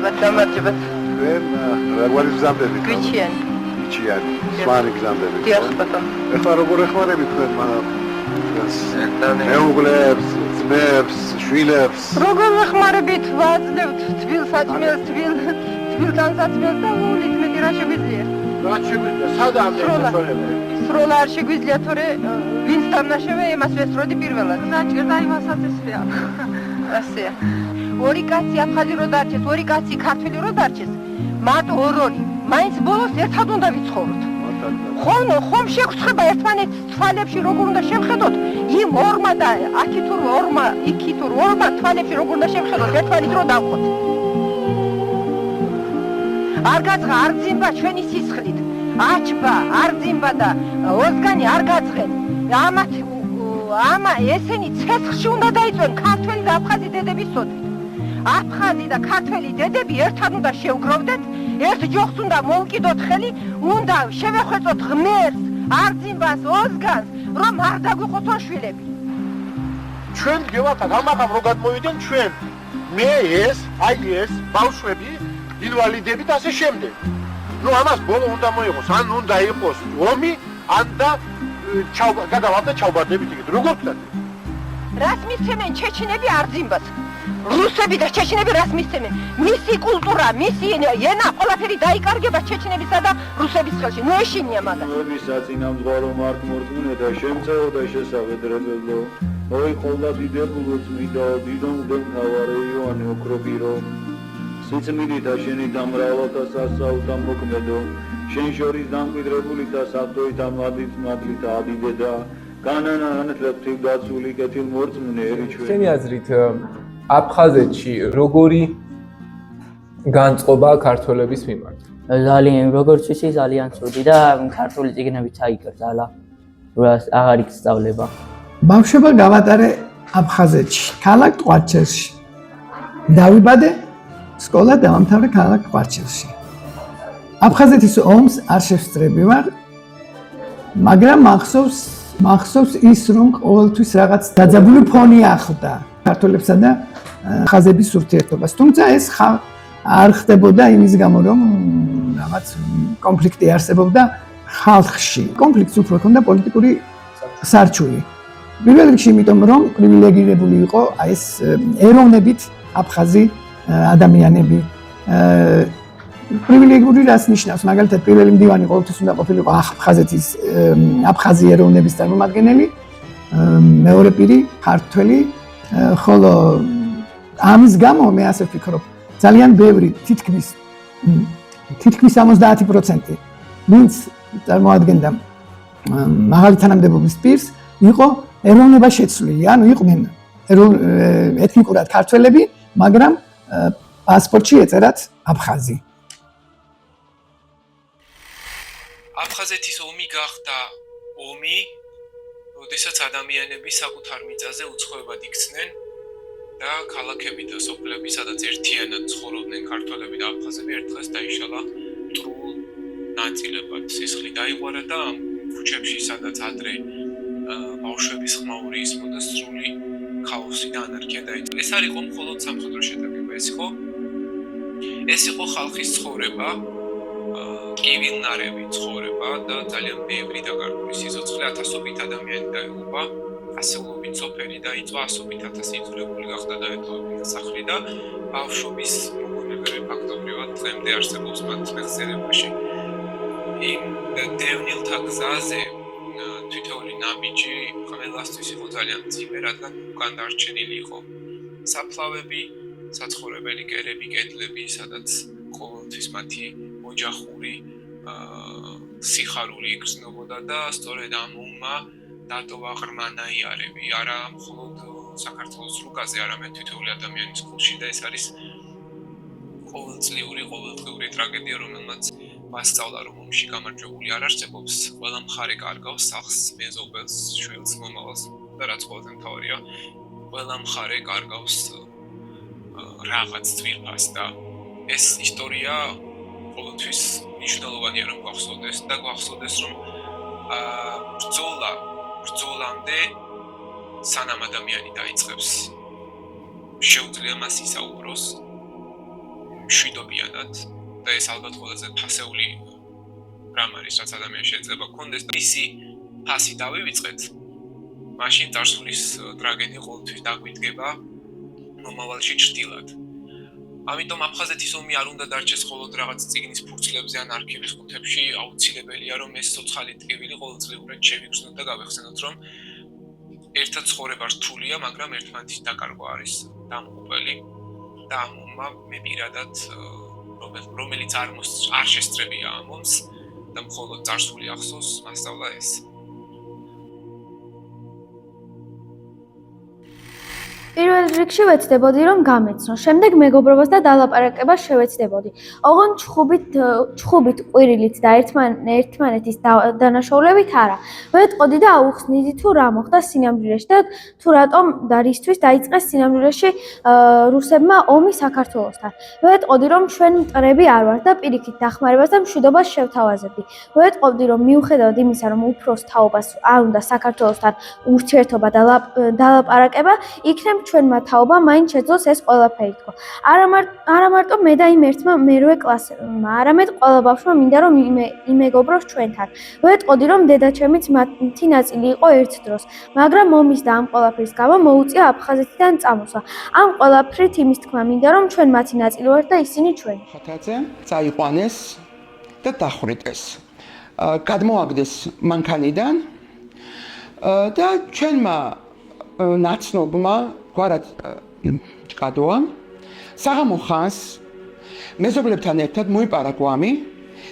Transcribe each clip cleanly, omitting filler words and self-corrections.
გამარჯობათ. Როგორ გზამდები? გვიჩიან. გვიჩიანი. სვანი გზამდები. დიახ, ბატონო. ეხლა როგორ ეხმარებით თქვენ მეუღლებს, ძმებს, შვილებს? როგორ ეხმარებით? ვაძლევთ თბილ საჭმელს, თბილ განსაცმელს და ულით მეტი რა შეგვიძლია? რა შეგვიძლია? სადაა შესაძლებელი? სროლა არ შეგვიძლია, თორე ვინც დამნაშავე, იმას ვესწროდი პირველად. დაჭირდა იმასაც ესეა. ასეა. ორი კაცი აფხაზი რო დარჩეს, ორი კაცი ქართველი რო დარჩეს, მარტო ორ-ორი. მაინც ბოლოს ერთად უნდა ვიცხოვროთ. ხომ შეგხვდება ერთმანეთს თვალებში როგორ უნდა შევხედოთ, იმ ორმა და აქი თუ ორმა, იქი თუ ორმა თვალებში როგორ უნდა შევხედოთ, ერთმანი დრო დავყოთ. არ გაძღა, არ ძიმბა ჩვენი სისხლით. აჩბა, არ ძიმბა და ოზგანი არ გაძღენ. ამა ესენი ცეცხლში უნდა დაიწვენ ქართველი და აფხაზი დედების სოდით. აფხაზი და ქართველი დედები ერთად უნდა შევგროვდეთ, ერთ ჯოხს უნდა მოვკიდოთ ხელი, უნდა შევეხვეწოთ ღმერთს, არძიმბას, ოზგანს, რომ არ დაგვიყოფონ შვილები. ჩვენ გევახათ, ამაღამ რო გადმოვიდნენ ჩვენ, მე ეს ბავშვები, ინვალიდები და ასე შემდეგ. ნუ ამას ბოლო უნდა მოიღოს, ან უნდა იყოს ომი, ან და გადავალდა ჩავბარდებით იქით. როგორ ვთქვათ? რას მისცემენ ჩეჩინები არძიმბას? რუსები და ჩეჩინები რას მისცემენ? მისი კულტურა, მისი ენა, ყველაფერი დაიკარგება ჩეჩინებისა და რუსების ხელში. ნუ ეშინია მაგას. საწინამძღვარო მართმორწმუნე და შემწეოდა შესაძლებელო. ოი ყოლა დიდებულო წმინდა დიდონდე მთავარი იოანე ოქრობირო. სიწმინდითა შენი დამრავლათა სასაუთა მოქმედო. შენ შორის დამკვიდრებული და საფრთხით ამადით მადლით ადიდედა. განანა ანთლებთი დაცული კეთილ მორწმუნე ერიჩვე. შენი აზრით აფხაზეთში როგორი განწყობა ქართველების მიმართ? ძალიან როგორც ვიცი ძალიან ცუდი და ქართული წიგნებიც აიკრძალა. რას აღარ ისწავლება. ბავშვობა გავატარე აფხაზეთში, ქალაქ ტყვარჩელში. დავიბადე, სკოლა დავამთავრე ქალაქ ტყვარჩელში. აფხაზეთის ომს არ შევსწრები ვარ, მაგრამ მახსოვს ის, რომ ყოველთვის რაღაც დაძაბული ფონი ახლდა ქართველებსა და აფხაზების ურთიერთობას. თუმცა ეს არ ხდებოდა იმის გამო, რომ რაღაც კონფლიქტი არსებობდა ხალხში. კონფლიქტს უფრო ჰქონდა პოლიტიკური სარჩული. პირველ რიგში იმიტომ, რომ პრივილეგირებული იყო ეს ეროვნებით აფხაზი ადამიანები. პრივილეგიური რას ნიშნავს? მაგალითად, პირველი მდივანი ყოველთვის უნდა ყოფილიყო აფხაზი ეროვნების წარმომადგენელი, მეორე პირი ქართველი, ხოლო ამის გამო მე ასე ვფიქრობ, ძალიან ბევრი თითქმის 70%, ვინც წარმოადგენდა მაღალი თანამდებობის პირს, იყო ეროვნება შეცვლილი, ანუ იყვნენ ეთნიკურად ქართველები, მაგრამ პასპორტში ეწერათ აფხაზი. აფხაზეთის ომი გახდა ომი, როდესაც ადამიანები საკუთარ მიწაზე უცხოებად იქცნენ და ქალაქები და სოფლები, სადაც ერთიანად ცხოვრობდნენ ქართველები და აფხაზები, ერთ დღეს დაიშალა მტრულ ნაწილებად. სისხლი დაიღვარა და ამ ქუჩებში, სადაც ადრე ბავშვების ხმაური ისმოდა, სრული ქაოსი და ანარქია დაიწყო. ეს არ იყო მხოლოდ სამხედრო შეტაკება, ეს იყო ხალხის ცხოვრება, კივილნარევი ცხოვრება და ძალიან ბევრი დაკარგული სიცოცხლე, ათასობით ადამიანი დაიღუპა, ასეულობით სოფელი დაიწვა, ასობით ათასი იძულებული გახდა დაეტოვებინა სახლი და ბავშვობის მოგონებები ფაქტობრივად დღემდე არსებობს მათ მეხსიერებაში. იმ დევნილთა გზაზე თითოეული ნაბიჯი ყველასთვის იყო ძალიან მძიმე, რადგან უკან დარჩენილი იყო საფლავები, საცხოვრებელი კერები, კედლები, სადაც ყოველთვის მათი ოჯახური სიხარული იგრძნობოდა და სწორედ ამ ომმა დატოვა ღრმა ნაიარევი, არა მხოლოდ საქართველოს რუკაზე, არამედ თითოეული ადამიანის გულში და ეს არის ყოველწლიური, ყოველდღიური ტრაგედია, რომელმაც ვასწავლა, რომ ომში გამარჯვებული არ არსებობს, ყველა მხარე კარგავს სახლს, მეზობელს, შვილს, მომავალს და რაც ყველაზე მთავარია, ყველა მხარე კარგავს რაღაც ძვირფას და ეს ისტორია ყოველთვის მნიშვნელოვანია რომ გვახსოვდეს და გვახსოვდეს რომ ბრძოლამდე სანამ ადამიანი დაიწყებს შეუძლია მას ისაუბროს მშვიდობიანად და ეს ალბათ ყველაზე ფასეული რამ არის, რაც ადამიანს შეიძლება ჰქონდეს და ისი ფასი დავივიწყეთ, მაშინ წარსულის ტრაგედია ყოველთვის დაგვიდგება მომავალში ჭრტილად. ამიტომ აფხაზეთის ომი არ უნდა დარჩეს მხოლოდ რაღაც წიგნის ფურცლებზე ან არქივის ყუთებში, აუცილებელია რომ ეს ცოცხალი ტკივილი ყოველწლიურად შევიგრძნოთ და გავეხსენოთ, რომ ერთად ცხოვრება რთულია, მაგრამ ერთმანეთის დაკარგვა არის დამღუპელი და ამ ომმა მე პირადად რომელიც არ შესწრებია ამ ომს და მხოლოდ წარსული ახსოვს, მასწავლა ეს. პირველ რიგში ვეცდებოდი რომ გამეცნო, შემდეგ მეგობრობას და დალაპარაკებას შევეცდებოდი. ოღონდ ჩხუბით, ყვირილით და ერთმანეთის დანაშაულებით არა. ვეტყოდი და აუხსნიდი თუ რა მოხდა სინამდვილეში და თუ რატომ და რისთვის დაიწყეს სინამდვილეში რუსებმა ომი საქართველოსთან. ვეტყოდი რომ ჩვენ მტრები არ ვართ და პირიქით დახმარებას და მშვიდობას შევთავაზებდი. ვეტყოდი რომ მიუხედავად იმისა, რომ უფროს თაობას არ უნდა საქართველოსთან ურთიერთობა და დალაპარაკება, იქნებ ჩვენმა თაობა მაინც შეძლოს ეს ყველაფერი თქო. არა მარტო მე და იმ ერთმა მერვე კლასელმა, არამედ ყველა ბავშვმა მინდა რომ იმეგობროს ჩვენთან. ვეტყოდი რომ დედაჩემიც მათი ნაწილი იყო ერთ დროს, მაგრამ ომის და ამ ყველაფრის გამო მოუწია აფხაზეთიდან წამოსვლა. ამ ყველაფრით იმის თქმა მინდა რომ ჩვენ მათი ნაწილი ვართ და ისინი ჩვენი. ხათაძე წაიყვანეს და დახვრიტეს. გადმოაგდეს მანქანიდან და ჩვენმა ნაცნობმა გვარად ჭკადოა საღამო ხანს მეზობლებთან ერთად მოიპარა გვამი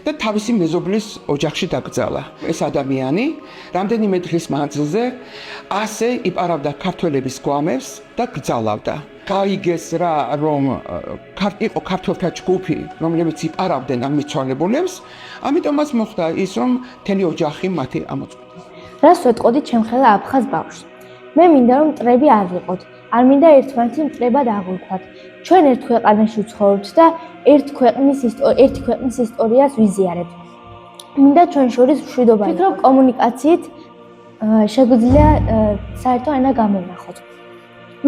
და თავისი მეზობლის ოჯახში დაკრძალა. ეს ადამიანი რამდენიმე დღის მანძილზე ასე იპარავდა ქართველების გვამებს და გრძალავდა. გაიგეს რა რომ იყო ქართველთა ჯგუფი, რომლებიც იპარავდნენ ამ მიცვალებულებს, ამიტომაც მოხდა ის რომ მთელი ოჯახი მათი ამოწყვეტეს. რას ვეტყოდი ჩემხელა აფხაზ ბავშვს? მე მინდა რომ მტრები არ ვიყოთ, არ მინდა ერთმანეთი მტრებად აღვიქვათ. ჩვენ ერთ ქვეყანაში ვცხოვრობთ და ერთი ქვეყნის ისტორიას ვიზიარებთ. მინდა ჩვენ შორის მშვიდობა. ვფიქრობ კომუნიკაციით შეგვიძლია საერთო ენა გამოვნახოთ.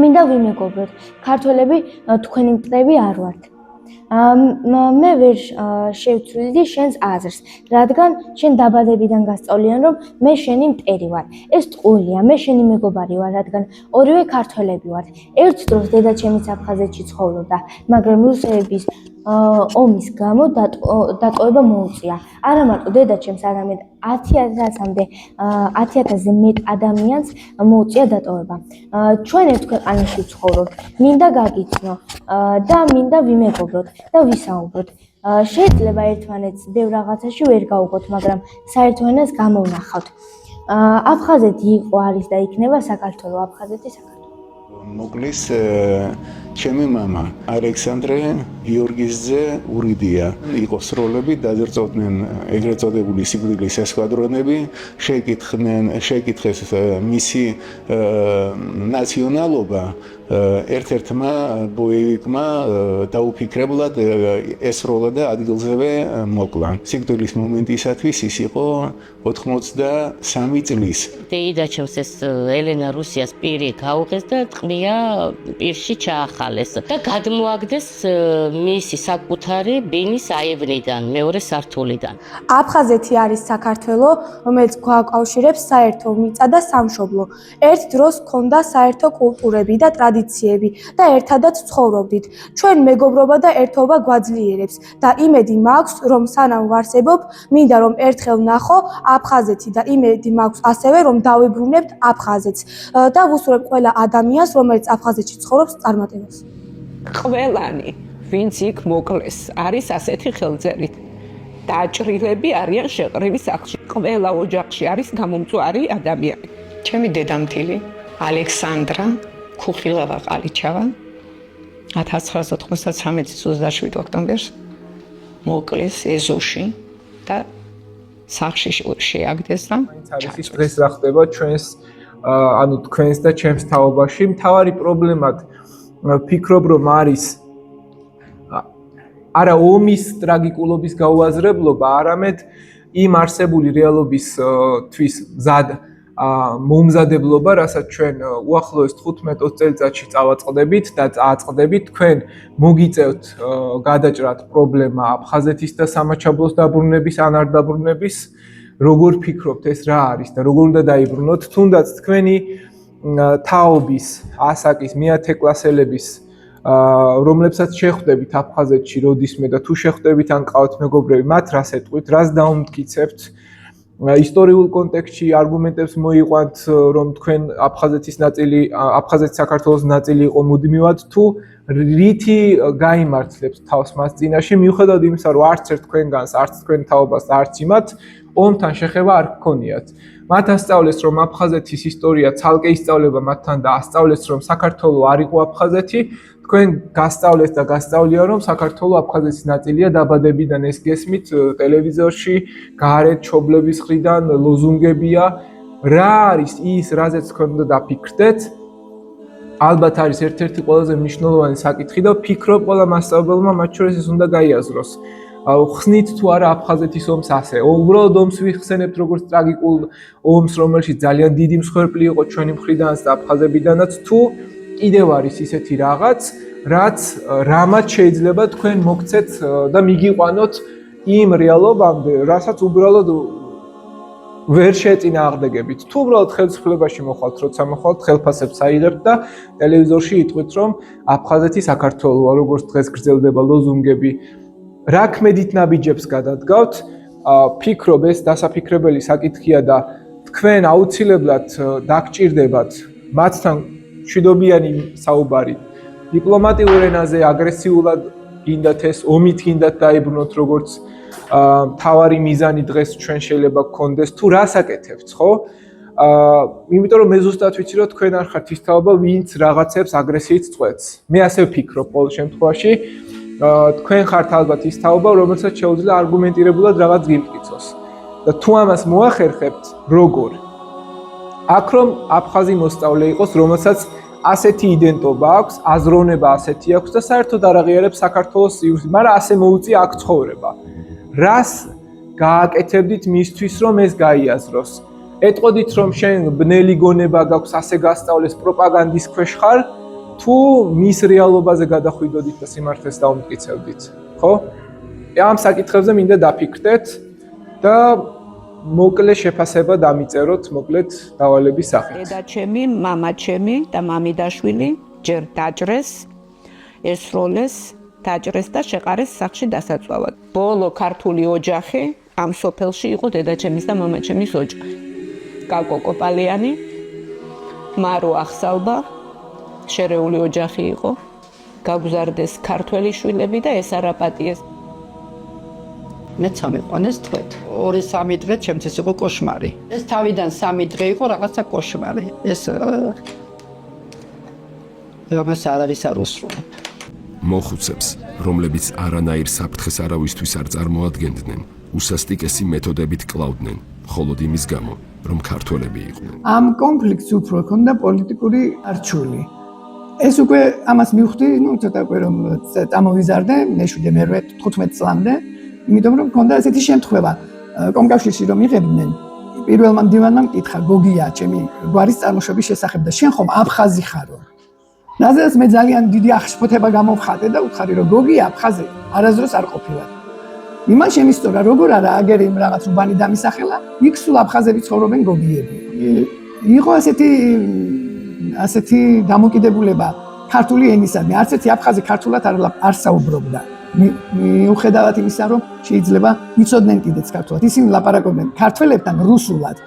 მინდა ვიმეგობროთ, ქართველები თქვენი მტრები არ ვართ. მე ვერ შევცვლიდი შენს აზრს, რადგან შენ დაბადებიდან გასწავლიან რომ მე შენი მტერი ვარ. ეს ტყუილია, მე შენი მეგობარი ვარ, რადგან ორივე ქართველები ვართ. ერთ დროს დედაჩემიც აფხაზეთში ცხოვრობდა, მაგრამ რუსების ომის გამო დატოვება მოუწია. არა მარტო დედაჩემს, არამედ 10,000-ზე მეტ ადამიანს მოუწია დატოვება. ჩვენ ერთ ქვეყანაში ვცხოვრობთ, მინდა გაგიცნო და მინდა ვიმეგობროთ და ვისაუბროთ. შეიძლება ერთმანეთს ბევრ რაღაცაში ვერ გავუგოთ, მაგრამ საერთო ენას გამოვნახავთ. აფხაზეთი იყო, არის და იქნება საქართველო, აფხაზეთი საქართველო. მოგლის ჩემი მამა ალექსანდრე გიორგიძე ურიდია იყო სროლები დაძრწოდნენ ეგრეთ წოდებული სიკვდილის ესკვადრონები შეიკითხეს მისი ნაციონალობა ერთ-ერთმა ბოევიკმა დაუფიქრებლად ესროლა და ადგილზევე მოკლა. სიკვდილის მომენტისათვის ის იყო 83 წლის. დედაჩემს ეს ელენა რუსიას პირი გაუღეს და ყმია პირში ჩაახალეს და გადმოაგდეს მისი საკუთარი ბინის აივნიდან, მეორე სართულიდან. აფხაზეთი არის საქართველო, რომელიც გვაკავშირებს საერთო მიწა და სამშობლო. ერთ დროს ჰქონდა საერთო კულტურები და ტრადიციები და ერთადაც ცხოვრობდით. ჩვენ მეგობრობა და ერთობა გვაძლიერებს და იმედი მაქვს, რომ სანამ ვარსებობ, მინდა რომ ერთხელ ვნახო აფხაზეთი და იმედი მაქვს ასევე, რომ დავიბრუნებთ აფხაზეთს და ვუსურვებ ყველა ადამიანს, რომელიც აფხაზეთში ცხოვრობს, წარმატებას. ყველანი, ვინც იქ მოკლეს, არის ასეთი ხელწერით. დაჭრილები არიან შეყრილი სახლში. ყველა ოჯახში არის გამომწვარი ადამიანი. ჩემი დედამთილი ალექსანდრა ქუხილავა ყალიჩავა 1993 წლის 27 ოქტომბერს მოკლეს ეზოში და სახლში შეაგდეს და არის დღეს რა ხდება ჩვენს ანუ თქვენს და ჩემს თაობაში. მთავარი პრობლემად ვფიქრობ რომ არის არა ომის ტრაგიკულობის გაუაზრებლობა, არამედ იმ არსებული რეალობისთვის მზად მომზადებლობა, რასაც ჩვენ უახლოეს 15-20 წელიწადში წავაწყდებით და წააწყდებით, თქვენ მოგიწევთ გადაჭრათ პრობლემა აფხაზეთის და სამაჩაბლოს დაბრუნების ან არ დაბრუნების, როგორ ფიქრობთ ეს რა არის და როგორ უნდა დაიბრუნოთ, თუნდაც თქვენი თაობის, ასაკის, მეათე კლასელების რომლებსაც შეხვდებით აფხაზეთში როდისმე და თუ შეხვდებით ან ყავთ მეგობრები, მათ რას ეტყვით, რას დაუმტკიცებთ, ისტორიულ კონტექსტში არგუმენტებს მოიყვანთ, რომ თქვენ აფხაზეთის საქართველოს ნაწილი იყო მუდმივად, თუ რითი გაიმართლებთ თავს მას წინაშე, მიუხედავად იმისა, რომ არც ერთ თქვენგანს, არც თქვენ თაობას, არც იმათ ომთან შეხება არ გქონიათ. მათ ასწავლეს, რომ აფხაზეთის ისტორია ცალკე ისწავლება მათთან და ასწავლეს, რომ საქართველო არ იყო აფხაზეთი, თქვენ გასწავლეს და გასწავლია, რომ საქართველო აფხაზეთის ნაწილია, დაბადებიდან ეს გესმით ტელევიზორში, გარეთ ჩობლების მხრიდან ლოზუნგებია. რა არის ის, რაზეც თქვენ უნდა დაფიქრდეთ? ალბათ არის ერთ-ერთი ყველაზე მნიშვნელოვანი საკითხი და ვფიქრობ, ყველა მასწავლებელმა მათ შორის ეს უნდა გაიაზროს. ხსნით თუ არა აფხაზეთის ომს ასე. უბრალოდ ომს ვიხსენებთ როგორც ტრაგიკულ ომს, რომელშიც ძალიან დიდი მსხვერპლი იყო ჩვენი მხრიდანაც და აფხაზებიდანაც, თუ კიდევ არის ისეთი რაღაც, რამაც შეიძლება თქვენ მოგცეთ და მიგიყვანოთ იმ რეალობამდე, რასაც უბრალოდ ვერ შეეწინააღმდეგებით. თუ უბრალოდ ხელისუფლებაში მოხვალთ, როცა მოხვალთ, ხელფასებს აიღებთ და ტელევიზორში იტყვით, რომ აფხაზეთი საქართველოა, როგორც დღეს გრძელდება ლოზუნგები. რა ქმედით ნაბიჯებს გადადგავთ? ფიქრობ ეს დასაფიქრებელი საკითხია და თქვენ აუცილებლად დაგჭირდებათ მათთან მშვიდობიანი საუბარი. დიპლომატიურ ენაზე აგრესიულად გინდათ ეს ომით გინდათ დაიბრუნოთ, როგორც მთავარი მიზანი დღეს ჩვენ შეიძლება გქონდეს, თუ რას აკეთებთ, ხო? იმიტომ რომ მე ზუსტად ვიცი, რომ თქვენ არ ხართ ის თაობა, ვინც რაღაცებს აგრესიით წყვეტს. მე ასე ვფიქრობ ყოველ შემთხვევაში. თქვენ ხართ ალბათ ის თაობა, რომელსაც შეუძლია არგუმენტირებულად რაღაც გიმტკიცოს. და თუ ამას მოახერხებთ, როგორ? აქ რომ აფხაზი მოსწავლე იყოს, რომელსაც ასეთი იდენტობა აქვს, აზროვნება ასეთი აქვს და საერთოდ არ აღიარებს საქართველოს სივრცეს, მაგრამ ასე მოუწია აქ ცხოვრება. რას გააკეთებდით მისთვის, რომ ეს გაიაზროს? ეტყოდით, რომ შენ ბნელი გონება გაქვს, ასე გასწავლეს, პროპაგანდის ქვეშ ხარ, თუ მის რეალობაზე გადახვიდოდით და სიმართლეს დაუმტკიცებდით, ხო? ამ საკითხებზე მინდა დაფიქრდეთ და მოკლე შეფასება დამიწეროთ, მოკლედ დავალების სახით. დედაჩემი, მამაჩემი და მამიდაშვილი ჯერ დაჭრეს, ესროლეს, დაჭრეს და შეყარეს სახლში დასაწვავად. ბოლო ქართული ოჯახი ამ სოფელში იყო დედაჩემის და მამაჩემის ოჯახი. კაკო კოპალიანი, მარო ახსალბა, შერეული ოჯახი იყო. გაგზარდეს ქართველი შვილები და ეს არ აპატიეს. მე წამიყვანეს თვეთ. 2-3 დღე ჩემთვის იყო კოშმარი. ეს თავიდან 3 დღე იყო რაღაცა კოშმარი. ეს რაღაც არ არის არ უსრულებ. მოხუცებს, რომლებიც არანაირ საფრთხეს არავისთვის არ წარმოადგენდნენ, უსასტიკესი მეთოდებით კლავდნენ, მხოლოდ იმის გამო, რომ ქართველები იყვნენ. ამ კონფლიქტს უფრო ჰქონდა პოლიტიკური არჩეული. ეს უკვე ამას მივხვდი, ცოტა უკვე რომ წამოვიზარდე, მეშვიდე მერვე 15 წლამდე, იმიტომ რომ მქონდა ესეთი შემთხვევა, კომკავშირში რომ იღებდნენ, პირველმა მდივანმა მკითხა, გოგია, ჩემი გვარის წარმოშობის შესახებ და შენ ხომ აფხაზი ხარო? რაზეც მე ძალიან დიდი აღშფოთება გამოვხატე და უთხარი რომ გოგია აფხაზი არასდროს არ ყოფილა. იმან შემისწორა, როგორ არა აგერ იმ რაღაც უბანი დამისახელა, იქ სულ აფხაზები ცხოვრობენ გოგიები. იყო ასეთი დამოკიდებულება ქართული ენისადმი, არც ერთი აფხაზი ქართულად არ საუბრობდა. მიუხედავად იმისა, რომ შეიძლება იცოდნენ კიდეც ქართულად. ისინი ლაპარაკობდნენ ქართველებთან რუსულად.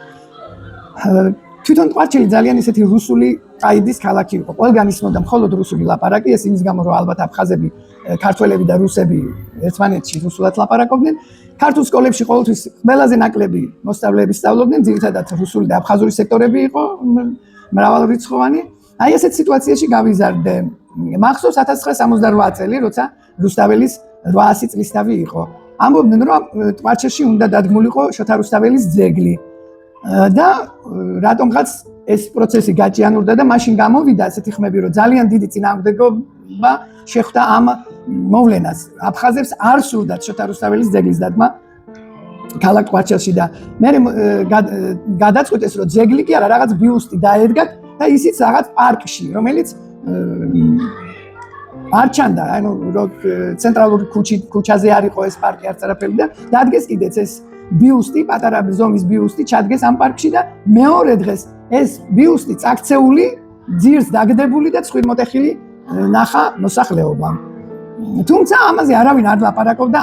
თვითონ ტყვარჩელი ძალიან ისეთი რუსული ყაიდის ქალაქი იყო. ყველგან ისმოდა მხოლოდ რუსული ლაპარაკი, ეს იმის გამო, რომ ალბათ აფხაზები, ქართველები და რუსები ერთმანეთში რუსულად ლაპარაკობდნენ. ქართულ სკოლებში ყოველთვის ყველაზე ნაკლები მოსწავლეები სწავლობდნენ, ძირითადად რუსული და აფხაზური სექტორები იყო მრავალრიცხოვანი. აი ასეთ სიტუაციაში გავიზარდე. მახსოვს 1968 წელი, როცა რუსთაველის 800 წლისთავი იყო. ამბობდნენ, რომ ტყვარჩელში უნდა დადგმულიყო შოთა რუსთაველის ძეგლი. და რატომღაც ეს პროცესი გაჭიანურდა და მაშინ გამოვიდა ასეთი ხმები, რომ ძალიან დიდი წინააღმდეგობა შეხვდა ამ მოვლენას. აფხაზებს არ სურდათ შოთა რუსთაველის ძეგლის დადგმა. ქალაქ ყვარჩელში და მე გადაწყვეტეს რომ ძეგლი კი არა რაღაც ბიუსტი დაედგათ და ისიც რაღაც პარკში რომელიც არ ჩანდა ანუ რომ ცენტრალური ქუჩაზე არ იყო ეს პარკი არც არაფერი და დადგეს კიდეც ეს ბიუსტი პატარა ზომის ბიუსტი ჩადგეს ამ პარკში და მეორე დღეს ეს ბიუსტი წაქცეული ძირს დაგდებული და ცხვირმოტეხილი ნახა მოსახლეობამ თუმცა ამაზე არავინ არ ლაპარაკობდა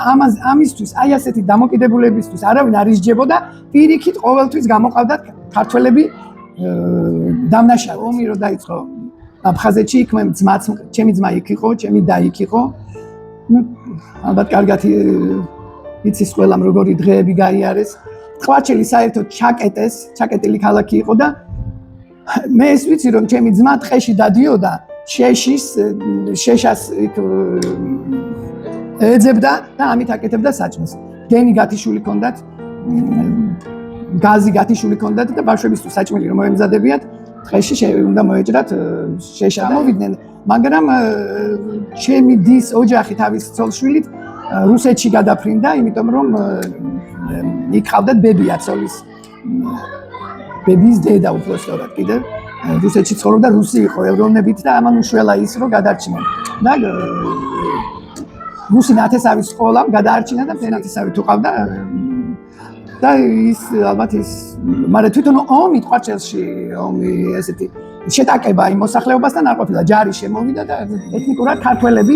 ამისთვის აი ასეთი დამოკიდებულებისთვის არავინ არ ისჯებოდა პირიქით ყოველთვის გამოყავდათ ქართველები დამნაშავე ომი რო დაიწყო აფხაზეთში იქ მე ჩემი ძმა იქ იყო ჩემი და იქ იყო ნუ ალბათ კარგად იცის ყველამ როგორი დღეები გაიარეს ყვარჩელი საერთოდ ჩაკეტილი ქალაქი იყო და მე ეს ვიცი რომ ჩემი ძმა ტყეში დადიოდა შეშას ეძებდა და ამით აკეთებდა საჭმელს. გენი გათიშვილი ჰქონდათ, გაზი გათიშვილი ჰქონდათ და ბავშვებისთვის საჭმელი რომ მოემზადებიათ, ტყეში უნდა მოეჭრათ შეშა და მოვიდნენ. მაგრამ ჩემი დის ოჯახი თავის ცოლშვილით რუსეთში გადაფრინდა, იმიტომ რომ იქ ყავდათ ბებია ცოლის ბებიის დედა უბრალოდ კიდევ რუსეთში ცხოვრობდა რუსი იყო ევრონებით და ამან უშველა ის რომ გადარჩნენ და რუსი ნათესავის სკოლამ გადაარჩინა და ნათესავი თუ ყავდა და ის ალბათ ის მაგრამ თვითონ ომი ყვარჩელში ომი ესეთი შეტაკება იმ მოსახლეობასთან არ ყოფილა ჯარი შემოვიდა და ეთნიკურად ქართველები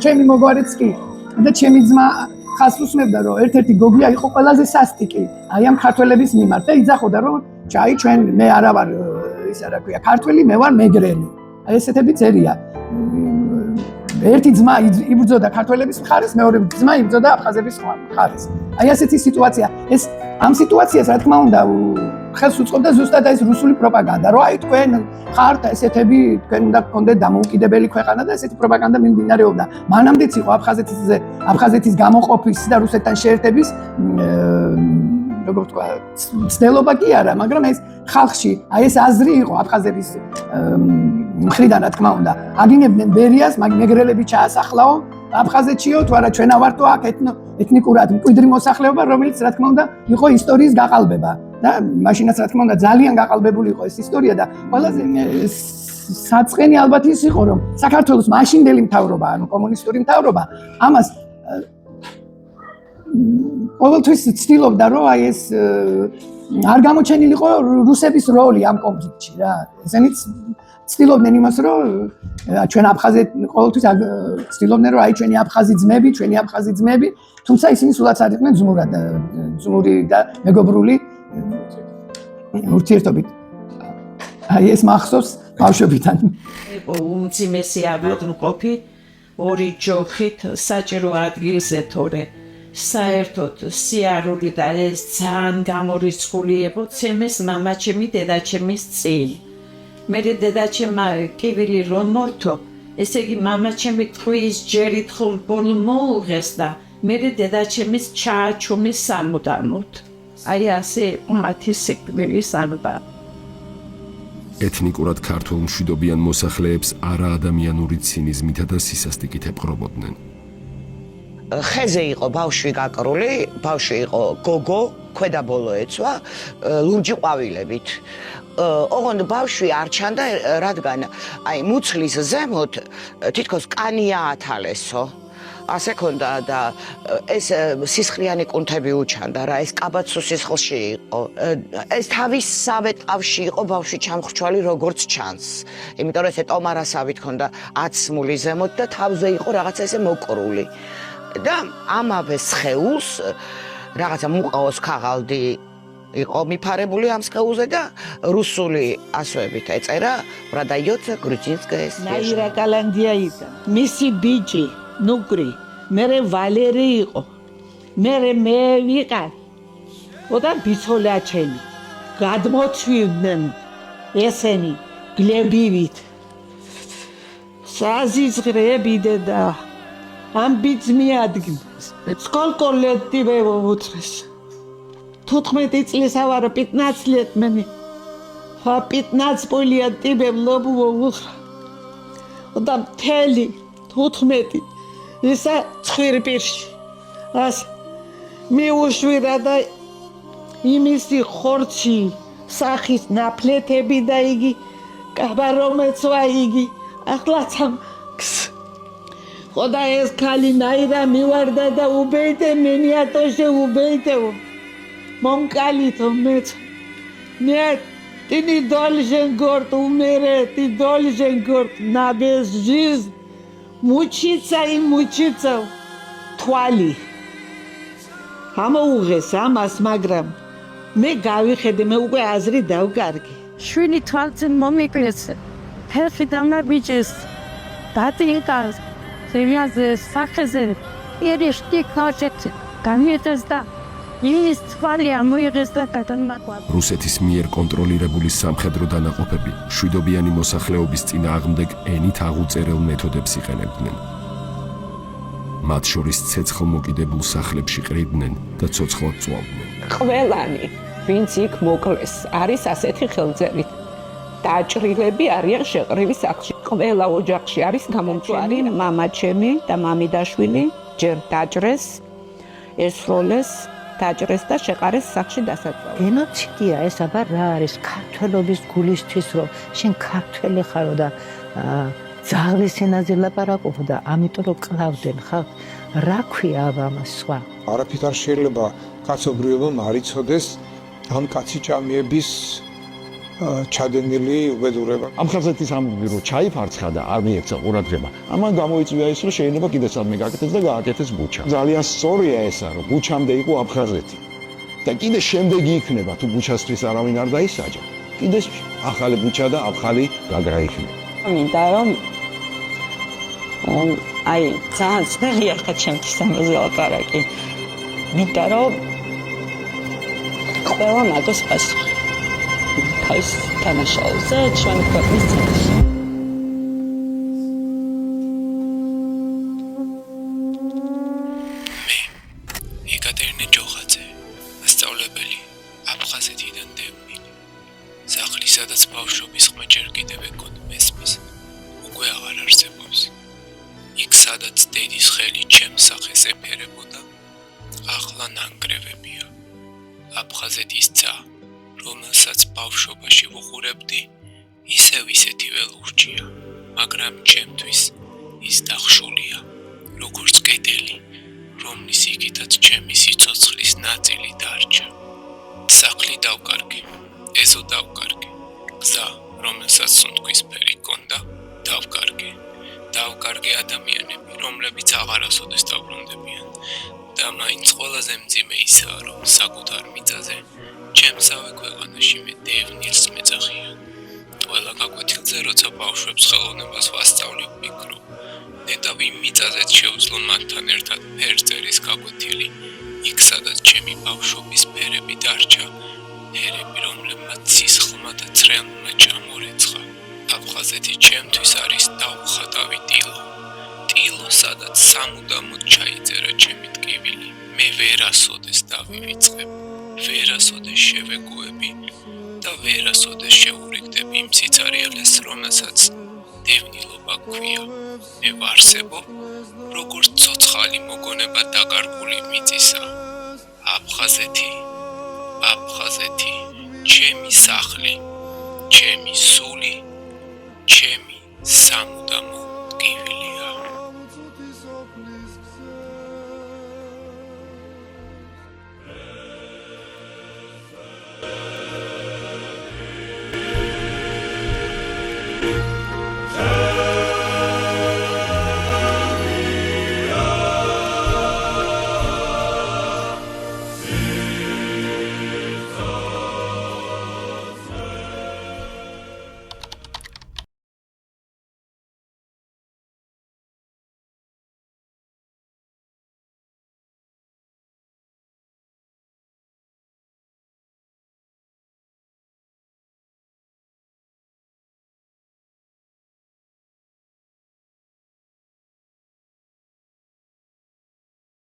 ჩემი მოგვარიც კი და ჩემი ძმა ხას უსმევდა რომ ერთ-ერთი გოგია იყო ყველაზე სასტიკი აი ამ ქართველების მიმართ და იძახოდა რომ ჩაი ჩვენ მე არა ვარ ისა რა ქვია ქართველი მე ვარ მეგრელი აი ესეთები წერია ერთი ძმა იბრძოდა ქართველების მხარეს მეორე ძმა იბრძოდა აფხაზების მხარეს აი ასეთი სიტუაცია ეს ამ სიტუაციას რა თქმა უნდა ხელს უწყობდა ზუსტად ეს რუსული პროპაგანდა რომ აი თქვენ ხართ ესეთები თქვენ უნდა გქონდეთ დამოუკიდებელი ქვეყანა და ესეთი პროპაგანდა მიმდინარეობდა მანამდეც იყო აფხაზეთის გამოყოფის და რუსეთთან შეერთების როგორ თქვა ცდელობა კი არა მაგრამ ეს ხალხში აი ეს აზრი იყო აფხაზების მხრიდან რა თქმა უნდა აგინებდნენ ბერიას მეგრელები ჩაასახლაო აფხაზეთშიო თუ არა ჩვენა ვართო აქ ეთნიკურად მკვიდრი მოსახლეობა რომელიც რა თქმა უნდა იყო ისტორიის გაყალბება და მაშინაც რა თქმა უნდა ძალიან გაყალბებული იყო ეს ისტორია და ყველაზე საწყენი ალბათ ის იყო რომ საქართველოს მაშინდელი მთავრობა ანუ კომუნისტური მთავრობა ამას ყოველთვის ცდილობდა რომ აი ეს არ გამოჩენილიყო რუსების როლი ამ კონფლიქტში რა ესენიც ცდილობდნენ იმას რომ ჩვენ აფხაზეთ ყოველთვის ცდილობდნენ რომ აი ჩვენი აფხაზი ძმები თუმცა ისინი სულაც არ იყვნენ ძმური და მეგობრული ურთიერთობით აი ეს მახსოვს ბავშვობიდან უმძიმესი ავადმყოფი ორი ჯოხით საჭირო ადგილზე თორე საერთოდ სიარული და ეს ძალიან გამორიცხული იყო ცემეს მამაჩემი დედაჩემის წინ მე დედაჩემა კივილი რომ მორთო ესე იგი მამაჩემი ტყვის ჯერით ხოლმე მოუღეს და მე დედაჩემის ჩააჩუმის სამუდამოდ აი ასე მათი სიკვდილი სამბა ეთნიკურად ქართულ მშვიდობიან მოსახლეებს არაადამიანური ცინიზმითა და სისასტიკით ეპყრობოდნენ ხეზე იყო ბავშვი გაკრული, ბავშვი იყო გოგო, ქვედა ბოლო ეცვა, ლურჯი ყვავილებით. ოღონდ ბავშვი არ ჩანდა, რადგან აი მუცლის ზემოთ თითქოს კანი აათალესო. ასე ქონდა და ეს სისხლიანი კუნთები უჩანდა რა, ეს კაბაცო სისხლში იყო. ეს თავისსავე ტყავში იყო ბავშვი ჩამხრჩვალი როგორც ჩანს. იმიტომ რომ ესე ტომარასავით ქონდა აცმული ზემოთ და თავზე იყო რაღაცა ესე მოკრული. და ამავე სხეულს რაღაცა მუყაოს ქაღალდი იყო მიფარებული ამ სხეულზე და რუსული ასოებით ეწერა ბრადაიოცა გრუჯინსკაეს ნაირა კალანდია იყო მისი ბიჭი ნუგრი მერე ვალერი იყო მერე მე ვიყარ ოდა ბიცოლაჩელი გადმოცვიდნენ ესენი გლებივით საზიზღრები და ამბიცმი ადგილს. სკოლკოლეტივე უწრეს. 15 წლის ავარ 15 лет მენი. 15 პოლიატივე ლობუ უხრა. და მთელი 15 ისა ცხვირპირში. ას მიუშვირა და იმისი ხორცი, სახის ნაფლეთები და იგი კაბა რომეცვა იგი ახლაცამ ხოდა ეს ქალი ნაირა მივარდა და უბეიტე მენიატოშე უბეიტეო მონკალითო მეც მე ტინი დოლჟენ გორტ უმერე ტი დოლჟენ გორტ ნაბეს ჟიზ მუჩიცა იმ მუჩიცა თვალი ამოუღეს ამას მაგრამ მე გავიხედე მე უკვე აზრი დავკარგი შვილი თვალწინ მომიკლეს ფერხი დამნაბიჯეს დატინკას ზევიაზე სახეზე ერიშტი ქაჩეთ გამიეთეს და ის თვალი ამოიღეს და გადამაყვა რუსეთის მიერ კონტროლირებული სამხედრო დანაყოფები მშვიდობიანი მოსახლეობის წინააღმდეგ ენით აღუწერელ მეთოდებს იყენებდნენ. მათ შორის ცეცხლმოკიდებულ სახლებში ყრიდნენ და ცოცხლად წვავდნენ. ყველანი, ვინც იქ მოკლეს, არის ასეთი ხელწერით. დაჭრილები არიან შეყრილი სახლში. ყველა ოჯახში არის გამომწვარი მამაჩემი და მამიდაშვილი, ჯერ დაჭრეს, ესროლეს, დაჭრეს და შეყარეს სახლში დასაწყალად. გენოციდია ეს აბა რა არის ქართველობის გულისთვის რომ შენ ქართველი ხარო და ძაღლის ენაზე ლაპარაკობ და ამიტომ რომ კლავდნენ ხალხ რა ქვია აბა ამას სხვა არაფრით არ შეიძლება კაცობრიობამ არ იცოდეს ამ კაცი ჭამიების ჩადენილი უბედურება. ამ ხაზეთის ამბობი რომ ჩაიფარცხა და არ მიექცა ყურადღება. ამან გამოიწვია ის რომ შეიძლება კიდე სადმე გაკეთდეს და გააკეთეს ბუჩა. ძალიან სწორია ესა რომ ბუჩამდე იყო აფხაზეთი. და კიდე შემდეგი იქნება თუ ბუჩასთვის არავინ არ დაისაჯა. კიდე ახალი ბუჩა და ახალი გაგრა იქნება. მინდა რომ აი ძალიან ძნელია ხა ჩემთვის ამაზე ლაპარაკი. მინდა რომ ყველა მაგას პასუხი თავის თანაშაულზე ჩვენი ქვეყნის წინაშე. მე ეკატერინე ჯოხაძე, მასწავლებელი აფხაზეთიდან დევნილი. სახლი, სადაც ბავშვობის ხმა ჯერ კიდევ ეკონი მესმის, უკვე აღარ არსებობს. იქ, სადაც დედის ხელი ჩემს სახეს ეფერებოდა, ახლა ნანგრევებია. აფხაზეთის ცა რომელსაც ბავშვობაში ვუყურებდი, ისევ ისეთივე ლურჯია, მაგრამ ჩემთვის ის დახშულია, როგორც კედელი, რომლის იქითაც ჩემი სიცოცხლის ნაწილი დარჩა. სახლი დავკარგე, ეზო დავკარგე, გზა, რომელსაც სუნთქვისფერი ჰქონდა, დავკარგე. დავკარგე ადამიანები, რომლებიც აღარასოდეს დაბრუნდებიან და მაინც ყველაზე მძიმე ისაა, რომ საკუთარ მიწაზე ჩემსავე ქვეყანაში მე დევნილს მეძახიან. ყველა გაკვეთილზე, როცა ბავშვებს ხელოვნებას ვასწავლი ვფიქრობ, ნეტავი მიწაზეც შეუძლო მათთან ერთად ფერწერის გაკვეთილი, იქ სადაც ჩემი ბავშვობის ფერები დარჩა, ფერები, რომლებმაც სისხლმა და წრეალმა ჩამორეცხა. აფხაზეთი ჩემთვის არის დაუხატავი ტილო. ტილო, სადაც სამუდამოდ ჩაიწერა ჩემი ტკივილი. მე ვერასოდეს დავივიწყებ. ვერასოდეს შევეგუები და ვერასოდეს შეურიგდები იმ სიცარიელეს, რომელსაც დევნილობა ქვია. მე ვარსებობ, როგორც ცოცხალი მოგონება დაკარგული მიწისა. აფხაზეთი, აფხაზეთი, ჩემი სახლი, ჩემი სული, ჩემი სამუდამო ტკივილი.